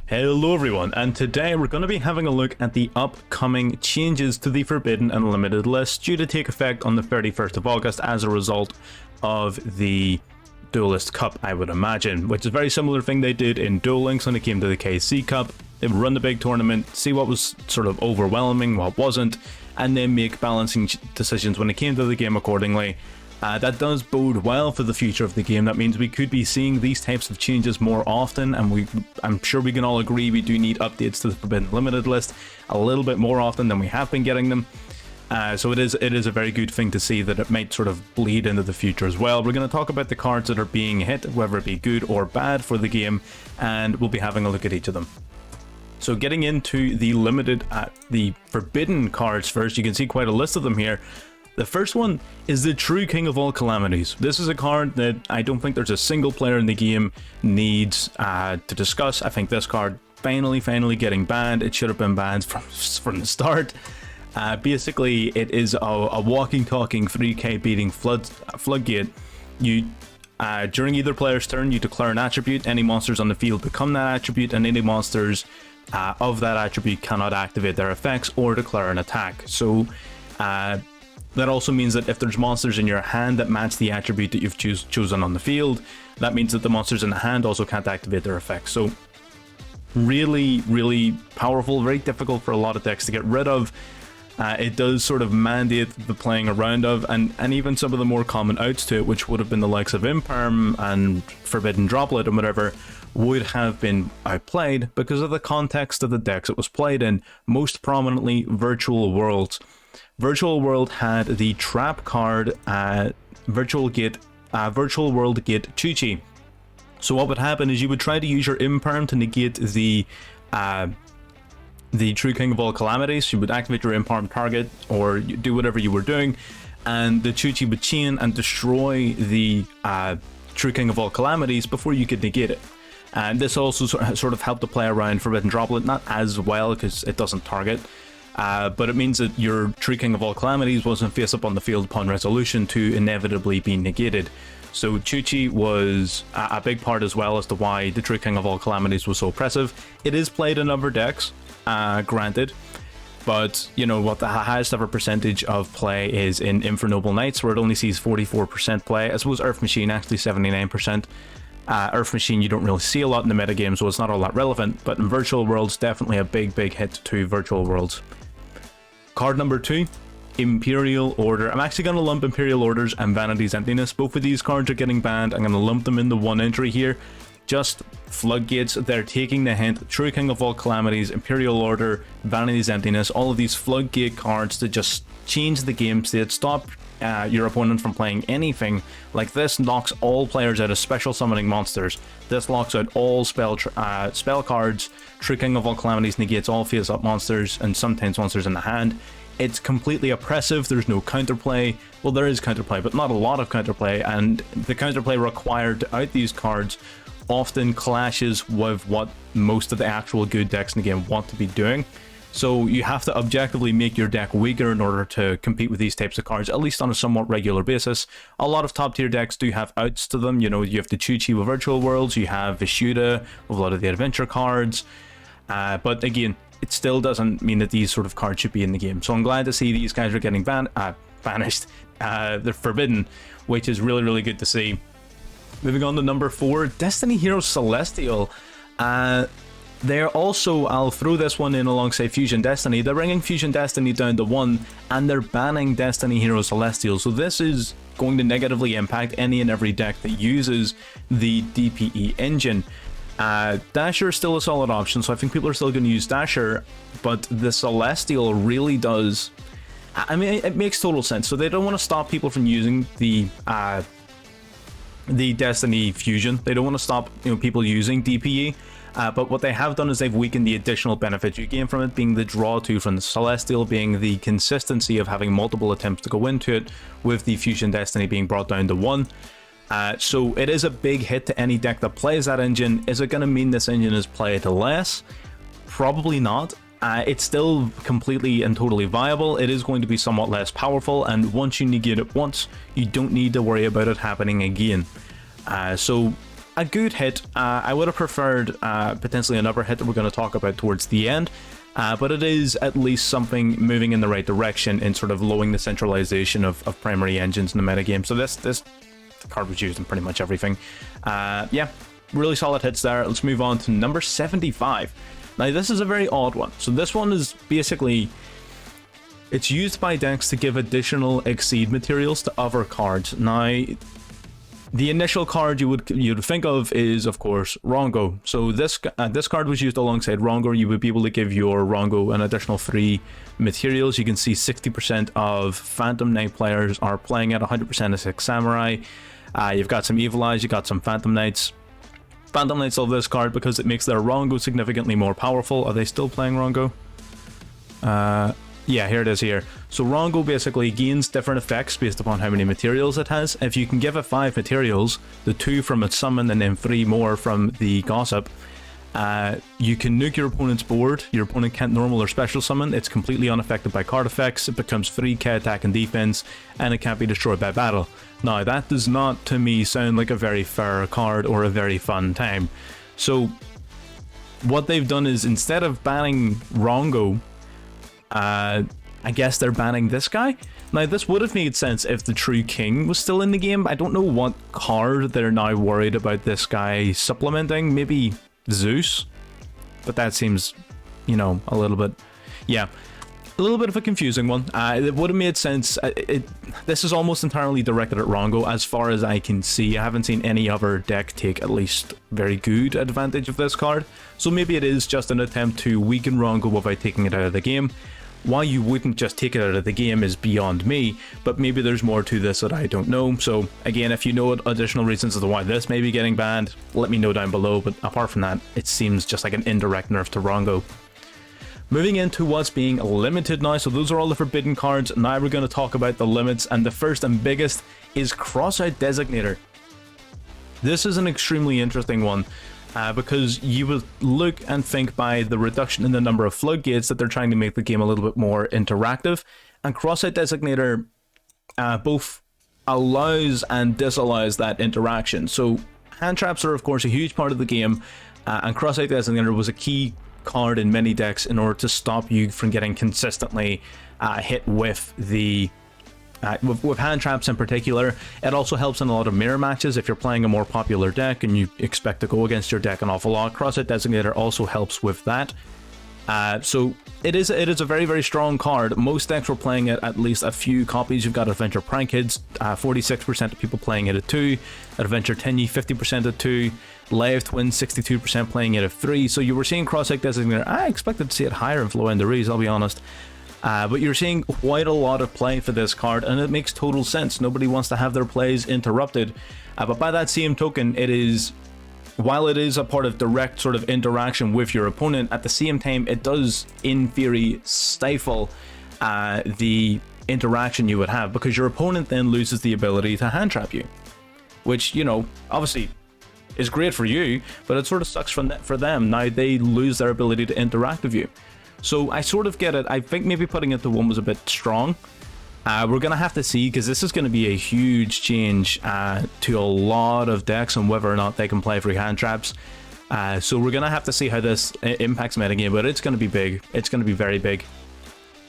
Hello everyone, and today we're going to be having a look at the upcoming changes to the Forbidden and Limited list due to take effect on the 31st of August as a result of the Duelist Cup, I would imagine, which is a very similar thing they did in Duel Links when it came to the KC Cup. They would run the big tournament, see what was sort of overwhelming, what wasn't, and then make balancing decisions when it came to the game accordingly. That does bode well for the future of the game. That means we could be seeing these types of changes more often, and I'm sure we can all agree we do need updates to the Forbidden Limited list a little bit more often than we have been getting them. So it is a very good thing to see that it might sort of bleed into the future as well. We're going to talk about the cards that are being hit, whether it be good or bad for the game, and we'll be having a look at each of them. So getting into the the Forbidden cards first, you can see quite a list of them here. The first one is the True King of all Calamities. This is a card that I don't think there's a single player in the game needs to discuss. I think this card finally getting banned. It should have been banned from the start. Basically, it is a walking, talking 3k beating floodgate. During either player's turn, you declare an attribute. Any monsters on the field become that attribute, and any monsters of that attribute cannot activate their effects or declare an attack. So that also means that if there's monsters in your hand that match the attribute that you've chosen on the field, that means that the monsters in the hand also can't activate their effects. So really powerful, very difficult for a lot of decks to get rid of. It does sort of mandate the playing around of, and even some of the more common outs to it, which would have been the likes of Imperm and Forbidden Droplet and whatever, would have been outplayed because of the context of the decks it was played in, most prominently Virtual Worlds. Virtual World had the trap card Virtual World Gate Chuchi. So what would happen is you would try to use your Imperm to negate the True King of all Calamities. You would activate your Imperm target or do whatever you were doing, and the Chuchi would chain and destroy the True King of all Calamities before you could negate it. And this also sort of helped to play around Forbidden Droplet, not as well because it doesn't target. But it means that your True King of all Calamities wasn't face up on the field upon resolution to inevitably be negated. So Chuchi was a big part as well as to why the True King of all Calamities was so oppressive. It is played in other decks, granted, but you know what, the highest ever percentage of play is in Infernoble Knights, where it only sees 44% play. I suppose Earth Machine actually 79%. Earth Machine you don't really see a lot in the metagame, so it's not all that relevant, but in Virtual Worlds, definitely a big hit to Virtual Worlds. Card number 2, Imperial Order. I'm actually going to lump Imperial Orders and Vanity's Emptiness. Both of these cards are getting banned. I'm going to lump them into one entry here. Just floodgates. They're taking the hint. True King of all Calamities, Imperial Order, Vanity's Emptiness, all of these floodgate cards to just change the game state, stop your opponent from playing anything. Like this knocks all players out of special summoning monsters. This locks out all spell cards. True King of all Calamities negates all face up monsters and sometimes monsters in the hand. It's completely oppressive. There's no counterplay. Well, there is counterplay, but not a lot of counterplay, and the counterplay required to out these cards often clashes with what most of the actual good decks in the game want to be doing. So you have to objectively make your deck weaker in order to compete with these types of cards, at least on a somewhat regular basis. A lot of top tier decks do have outs to them. You know, you have the Chuchi with Virtual Worlds, you have Vishuda with a lot of the adventure cards. But again, it still doesn't mean that these sort of cards should be in the game. So I'm glad to see these guys are getting banished. They're forbidden, which is really good to see. Moving on to number 4, Destiny Heroes Celestial. They're also, I'll throw this one in alongside Fusion Destiny. They're bringing Fusion Destiny down to 1, and they're banning Destiny Heroes Celestial. So this is going to negatively impact any and every deck that uses the DPE engine. Dasher is still a solid option, so I think people are still going to use Dasher, but the Celestial really does... I mean, it makes total sense. So they don't want to stop people from using the Destiny Fusion. They don't want to stop people using DPE. But what they have done is they've weakened the additional benefits you gain from it, being the draw to from the Celestial, being the consistency of having multiple attempts to go into it, with the Fusion Destiny being brought down to 1. So it is a big hit to any deck that plays that engine. Is it going to mean this engine is played less? Probably not. It's still completely and totally viable. It is going to be somewhat less powerful, and once you negate it once, you don't need to worry about it happening again. So a good hit. I would have preferred potentially another hit that we're going to talk about towards the end. But it is at least something moving in the right direction in sort of lowering the centralization of primary engines in the metagame. So this card was used in pretty much everything. Yeah, really solid hits there. Let's move on to number 75. Now this is a very odd one. So this one is basically, it's used by decks to give additional Exceed materials to other cards. Now, the initial card you'd think of is, of course, Rongo. So this card was used alongside Rongo. You would be able to give your Rongo an additional 3 materials. You can see 60% of Phantom Knight players are playing it, 100% of 6 Samurai. You've got some Evil Eyes, you've got some Phantom Knights. Phantom Knights love this card because it makes their Rongo significantly more powerful. Are they still playing Rongo? Yeah, here it is here. So Rongo basically gains different effects based upon how many materials it has. If you can give it 5 materials, the 2 from its summon and then 3 more from the Gossip, you can nuke your opponent's board. Your opponent can't normal or special summon. It's completely unaffected by card effects. It becomes 3k attack and defense, and it can't be destroyed by battle. Now, that does not, to me, sound like a very fair card or a very fun time. So what they've done is, instead of banning Rongo, I guess they're banning this guy. Now, this would have made sense if the True King was still in the game. I don't know what card they're now worried about this guy supplementing. Maybe Zeus? But that seems, you know, a little bit... Yeah, a little bit of a confusing one. It would have made sense. This is almost entirely directed at Rongo, as far as I can see. I haven't seen any other deck take at least very good advantage of this card. So maybe it is just an attempt to weaken Rongo without taking it out of the game. Why you wouldn't just take it out of the game is beyond me, but maybe there's more to this that I don't know. So again, if you know additional reasons as to why this may be getting banned, let me know down below. But apart from that, it seems just like an indirect nerf to Rongo. Moving into what's being limited now, so those are all the forbidden cards. Now we're going to talk about the limits, and the first and biggest is Crossout Designator. This is an extremely interesting one. Because you would look and think by the reduction in the number of floodgates that they're trying to make the game a little bit more interactive, and Crossout Designator both allows and disallows that interaction. So hand traps are of course a huge part of the game, and Crossout Designator was a key card in many decks in order to stop you from getting consistently hit with the with hand traps in particular. It also helps in a lot of mirror matches if you're playing a more popular deck and you expect to go against your deck an awful lot. Crossout Designator also helps with that. So it is a very, very strong card. Most decks were playing it at least a few copies. You've got Adventure Prank Kids, 46% of people playing it at 2, Adventure Tenyi 50% at 2, Live Twin 62% playing it at 3. So you were seeing Crossout Designator. I expected to see it higher in Flow and the Rees, I'll be honest. But you're seeing quite a lot of play for this card, and it makes total sense. Nobody wants to have their plays interrupted. But by that same token, it is, while it is a part of direct sort of interaction with your opponent, at the same time, it does, in theory, stifle the interaction you would have, because your opponent then loses the ability to hand trap you, which, you know, obviously is great for you, but it sort of sucks for them. Now they lose their ability to interact with you. So I sort of get it. I think maybe putting it to 1 was a bit strong. We're going to have to see, because this is going to be a huge change to a lot of decks and whether or not they can play free hand traps. So we're going to have to see how this impacts metagame, but it's going to be big. It's going to be very big.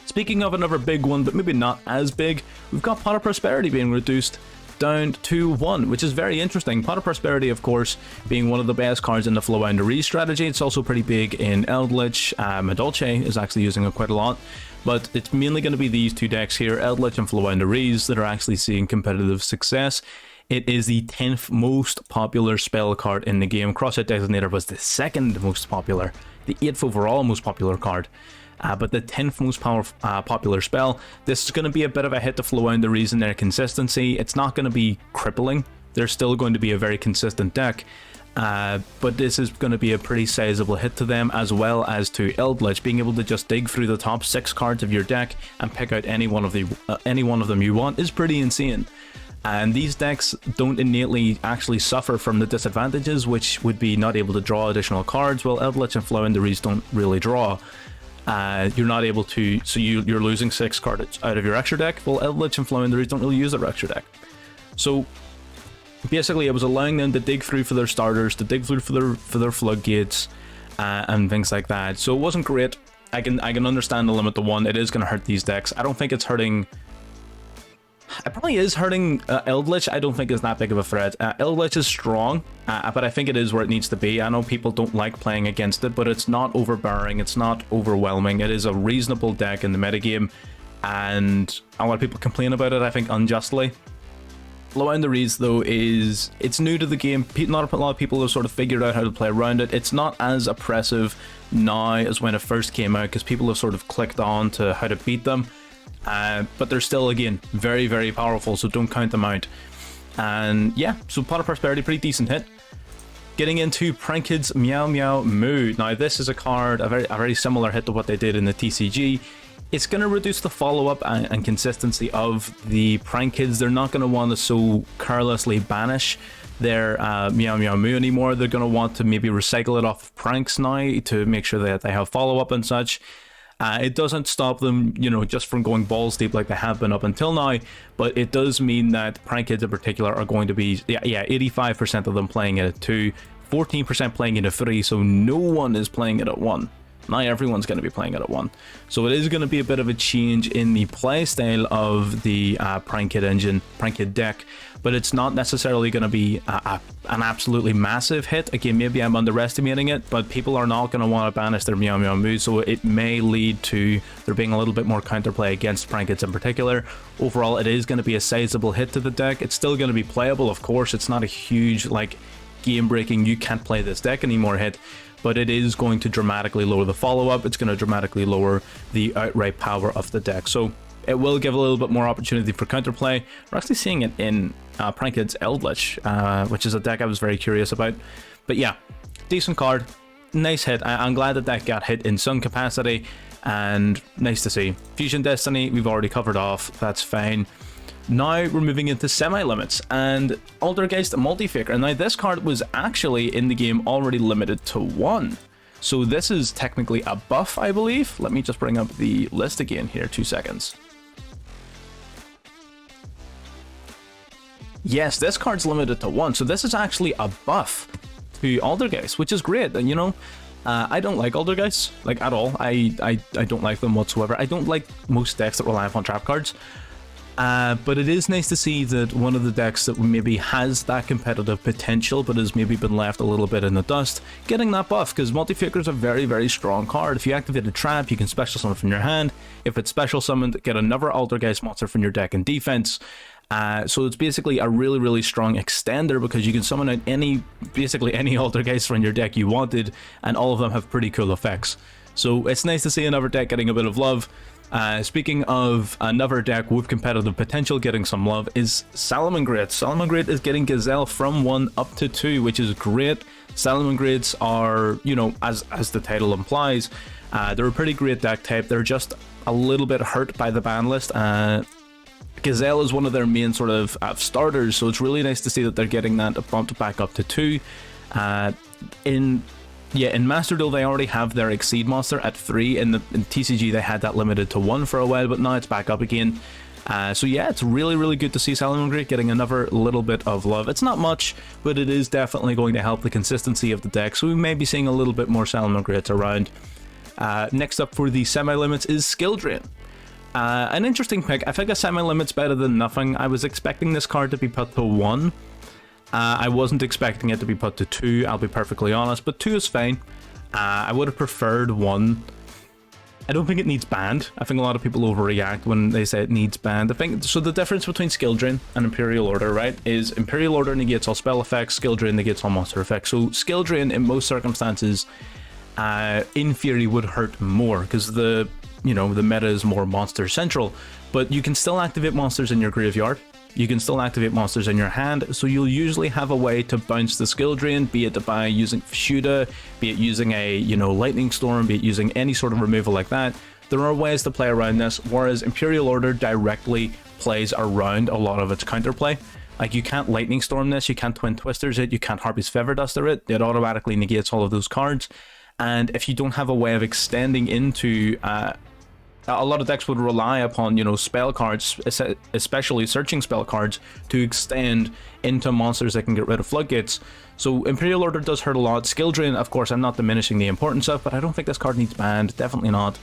Speaking of another big one, but maybe not as big, we've got Pot of Prosperity being reduced down to 1, which is very interesting. Pot of Prosperity, of course, being one of the best cards in the Flow and the Rees strategy. It's also pretty big in Eldritch. Madolche is actually using it quite a lot, but it's mainly going to be these two decks here, Eldritch and Flow and the Rees, that are actually seeing competitive success. It is the 10th most popular spell card in the game. Crossout Designator was the 2nd most popular, the 8th overall most popular card. But the 10th most popular spell. This is going to be a bit of a hit to Flow and the Rees in their consistency. It's not going to be crippling. They're still going to be a very consistent deck. But this is going to be a pretty sizable hit to them, as well as to Eldritch. Being able to just dig through the top 6 cards of your deck and pick out any one of them you want is pretty insane. And these decks don't innately actually suffer from the disadvantages, which would be not able to draw additional cards. Well, Eldritch and Flow and the Rees don't really draw. You're not able to, so you're losing 6 cards out of your extra deck. Well, Eldritch and Flow and the Rees don't really use their extra deck. So basically it was allowing them to dig through for their starters, to dig through for their floodgates, and things like that. So it wasn't great. I can understand the limit to 1. It is going to hurt these decks. I don't think it's hurting. It probably is hurting Eldritch. I don't think it's that big of a threat. Eldritch is strong, but I think it is where it needs to be. I know people don't like playing against it, but it's not overbearing. It's not overwhelming. It is a reasonable deck in the metagame, and a lot of people complain about it, I think, unjustly. Low End the Reeds, though, is it's new to the game. Not a lot of people have sort of figured out how to play around it. It's not as oppressive now as when it first came out, because people have sort of clicked on to how to beat them. But they're still, again, very, very powerful, so don't count them out. And yeah, so Pot of Prosperity, pretty decent hit. Getting into Prankid's Meow Meow Moo. Now, this is a card, a very similar hit to what they did in the TCG. It's going to reduce the follow-up and consistency of the Prankids. They're not going to want to so carelessly banish their Meow Meow Moo anymore. They're going to want to maybe recycle it off of Pranks now to make sure that they have follow-up and such. It doesn't stop them, you know, just from going balls deep like they have been up until now, but it does mean that Prankids in particular are going to be, 85% of them playing it at 2, 14% playing it at 3, so no one is playing it at 1. Now everyone's going to be playing it at 1. So it is going to be a bit of a change in the playstyle of the Prankid engine, Prankid deck, but it's not necessarily going to be an absolutely massive hit. Again, maybe I'm underestimating it, but people are not going to want to banish their Meow Meow Moo, so it may lead to there being a little bit more counterplay against Prankids in particular. Overall, it is going to be a sizable hit to the deck. It's still going to be playable, of course. It's not a huge, like, game-breaking, you can't play this deck anymore hit, but it is going to dramatically lower the follow-up. It's going to dramatically lower the outright power of the deck. So it will give a little bit more opportunity for counterplay. We're actually seeing it in Prankid's Eldritch, which is a deck I was very curious about. But yeah, decent card, nice hit. I'm glad that that got hit in some capacity, and nice to see. Fusion Destiny, we've already covered off, that's fine. Now we're moving into semi-limits and Altergeist Multifaker. Now this card was actually in the game already limited to 1. So this is technically a buff, I believe. Let me just bring up the list again here, 2 seconds. Yes, this card's limited to 1, so this is actually a buff to Altergeist, which is great. And you know, I don't like Altergeist, like, at all. I don't like them whatsoever. I don't like most decks that rely upon trap cards. But it is nice to see that one of the decks that maybe has that competitive potential but has maybe been left a little bit in the dust, getting that buff, because Multifaker is a very, very strong card. If you activate a trap, you can special summon from your hand. If it's special summoned, get another Altergeist monster from your deck in defense. So it's basically a really, really strong extender, because you can summon out basically any Altergeist from your deck you wanted, and all of them have pretty cool effects. So it's nice to see another deck getting a bit of love. Speaking of another deck with competitive potential getting some love is Salamangreat. Salamangreat is getting Gazelle from 1 up to 2, which is great. Salamangreats are, you know, as the title implies, they're a pretty great deck type. They're just a little bit hurt by the ban list. Gazelle is one of their main sort of starters, so it's really nice to see that they're getting that bumped back up to 2. In Master Duel, they already have their Exceed monster at 3. In TCG, they had that limited to 1 for a while, but now it's back up again. So yeah, it's really, really good to see Salamangreat getting another little bit of love. It's not much, but it is definitely going to help the consistency of the deck, so we may be seeing a little bit more Salamangreats around. Next up for the semi-limits is Skill Drain. An interesting pick. I think a semi-limit's better than nothing. I was expecting this card to be put to 1. I wasn't expecting it to be put to 2, I'll be perfectly honest, but 2 is fine. I would have preferred 1. I don't think it needs banned. I think a lot of people overreact when they say it needs banned. I think so. The difference between Skill Drain and Imperial Order, right, is Imperial Order negates all spell effects, Skill Drain negates all monster effects. So Skill Drain in most circumstances, in theory, would hurt more, because the meta is more monster central, but you can still activate monsters in your graveyard. You can still activate monsters in your hand, so you'll usually have a way to bounce the Skill Drain, be it by using Fuda, be it using a, Lightning Storm, be it using any sort of removal like that. There are ways to play around this, whereas Imperial Order directly plays around a lot of its counterplay. Like, you can't Lightning Storm this, you can't Twin Twisters it, you can't Harpy's Feather Duster it. It automatically negates all of those cards. And if you don't have a way of extending into a lot of decks would rely upon, you know, spell cards, especially searching spell cards, to extend into monsters that can get rid of floodgates. So Imperial Order does hurt a lot. Skill Drain, of course, I'm not diminishing the importance of, but I don't think this card needs banned. Definitely not.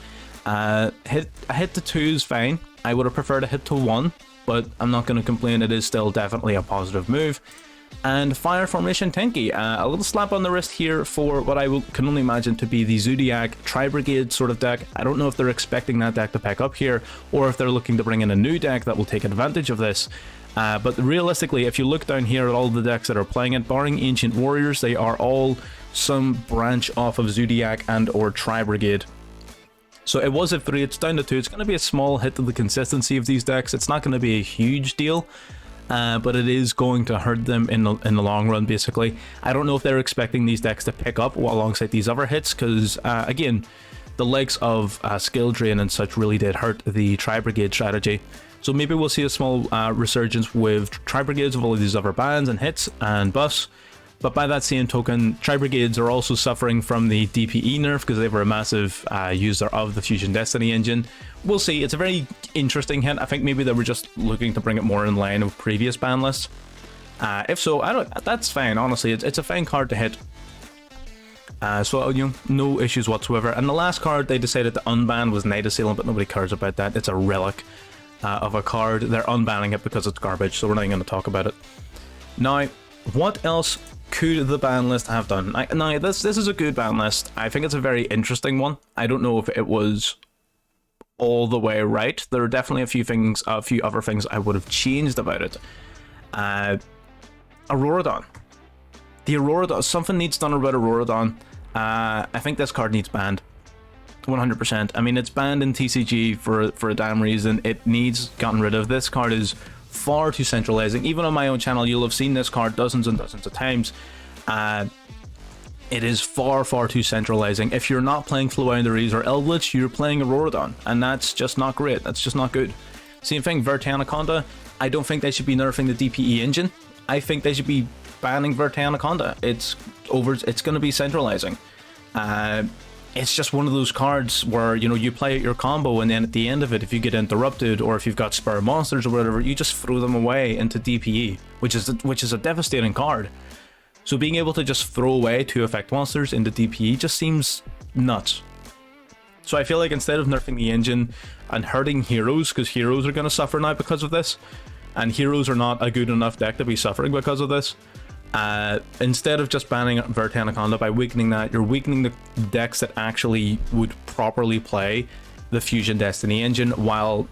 A hit to 2 is fine. I would have preferred a hit to 1, but I'm not going to complain. It is still definitely a positive move. And Fire Formation Tenki, a little slap on the wrist here for what I can only imagine to be the Zodiac Tri-Brigade sort of deck. I don't know if they're expecting that deck to pick up here, or if they're looking to bring in a new deck that will take advantage of this. But realistically, if you look down here at all the decks that are playing it, barring Ancient Warriors, they are all some branch off of Zodiac and or Tri-Brigade. So it was at 3, it's down to 2. It's going to be a small hit to the consistency of these decks. It's not going to be a huge deal. But it is going to hurt them in the long run, basically. I don't know if they're expecting these decks to pick up alongside these other hits, because, again, the likes of Skill Drain and such really did hurt the Tri-Brigade strategy. So maybe we'll see a small resurgence with Tri-Brigades of all of these other bans and hits and buffs. But by that same token, Tri-Brigades are also suffering from the DPE nerf because they were a massive user of the Fusion Destiny engine. We'll see. It's a very interesting hit. I think maybe they were just looking to bring it more in line with previous ban lists. If so, that's fine. Honestly, it's a fine card to hit. So, you know, no issues whatsoever. And the last card they decided to unban was Night Assailant, but nobody cares about that. It's a relic of a card. They're unbanning it because it's garbage, so we're not even going to talk about it. Now, what else could the ban list have done? Now, this is a good ban list. I think it's a very interesting one. I don't know if it was all the way right. There are definitely a few other things I would have changed about it. Auroradon. The Auroradon. Something needs done about Auroradon. I think this card needs banned. 100%. I mean, it's banned in TCG for a damn reason. It needs gotten rid of. This card is far too centralizing. Even on my own channel, you'll have seen this card dozens and dozens of times. It is far too centralizing. If you're not playing Flounderies or Eldritch, you're playing Auroradon, and that's just not great. That's just not good. Same thing, Vertanaconda. I don't think they should be nerfing the DPE engine. I think they should be banning Vertanaconda. It's going to be centralizing. It's just one of those cards where, you know, you play your combo, and then at the end of it, if you get interrupted or if you've got spare monsters or whatever, you just throw them away into DPE, which is a devastating card. So being able to just throw away 2 effect monsters into DPE just seems nuts. So I feel like instead of nerfing the engine and hurting heroes, because heroes are going to suffer now because of this, and heroes are not a good enough deck to be suffering because of this, instead of just banning Vertanaconda by weakening that, you're weakening the decks that actually would properly play the Fusion Destiny engine, while,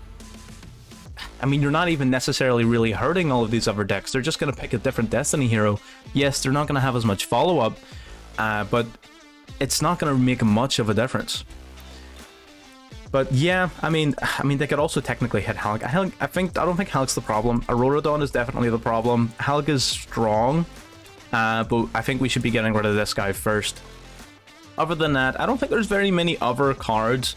I mean, you're not even necessarily really hurting all of these other decks. They're just going to pick a different Destiny hero. Yes, they're not going to have as much follow-up, but it's not going to make much of a difference. But yeah, I mean, they could also technically hit Halg. I don't think Halg's the problem. Auroradon is definitely the problem. Halg is strong, but I think we should be getting rid of this guy first. Other than that, I don't think there's very many other cards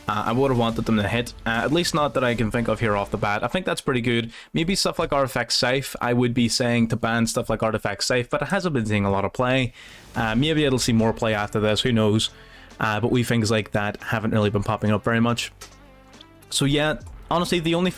I would have wanted them to hit, at least not that I can think of here off the bat. I think that's pretty good. Maybe stuff like Artifact Scythe, I would be saying to ban stuff like Artifact Scythe, but it hasn't been seeing a lot of play. Maybe it'll see more play after this, who knows. But things like that haven't really been popping up very much. So yeah, honestly, the only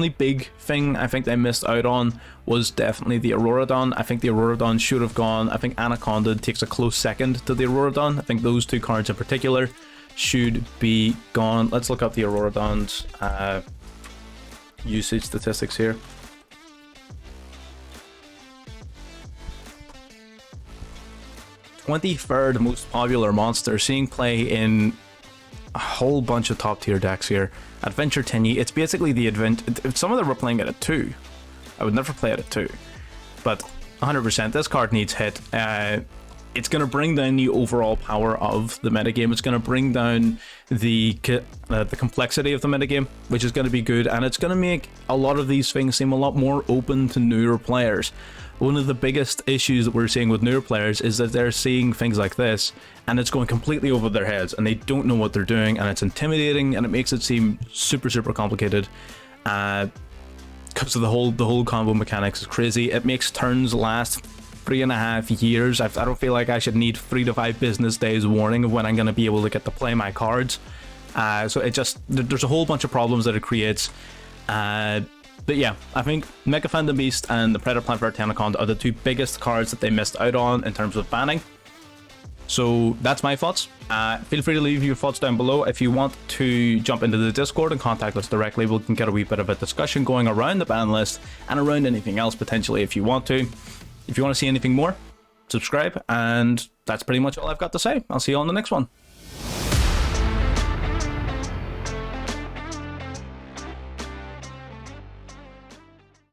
big thing I think they missed out on was definitely the Auroradon. I think the Auroradon should have gone. I think Anaconda takes a close second to the Auroradon. I think those 2 cards in particular should be gone. Let's look up the Auroradon's usage statistics here. #23rd most popular monster, seeing play in a whole bunch of top tier decks here. Adventure Tenyi, it's basically the some of them were playing it at 2. I would never play it at 2, but 100% this card needs hit. It's going to bring down the overall power of the metagame. It's going to bring down the complexity of the metagame, which is going to be good, and it's going to make a lot of these things seem a lot more open to newer players. One of the biggest issues that we're seeing with newer players is that they're seeing things like this, and it's going completely over their heads, and they don't know what they're doing, and it's intimidating, and it makes it seem super complicated. Because of the whole combo mechanics is crazy. It makes turns last 3.5 years. I don't feel like I should need 3 to 5 business days warning of when I'm going to be able to get to play my cards. So it just, there's a whole bunch of problems that it creates. But yeah, I think Mega Phantom Beast and the Predator Plant Vertanicon are the two biggest cards that they missed out on in terms of banning. So that's my thoughts. Feel free to leave your thoughts down below. If you want to jump into the Discord and contact us directly, we can get a wee bit of a discussion going around the ban list and around anything else potentially if you want to. If you want to see anything more, subscribe, and that's pretty much all I've got to say. I'll see you on the next one.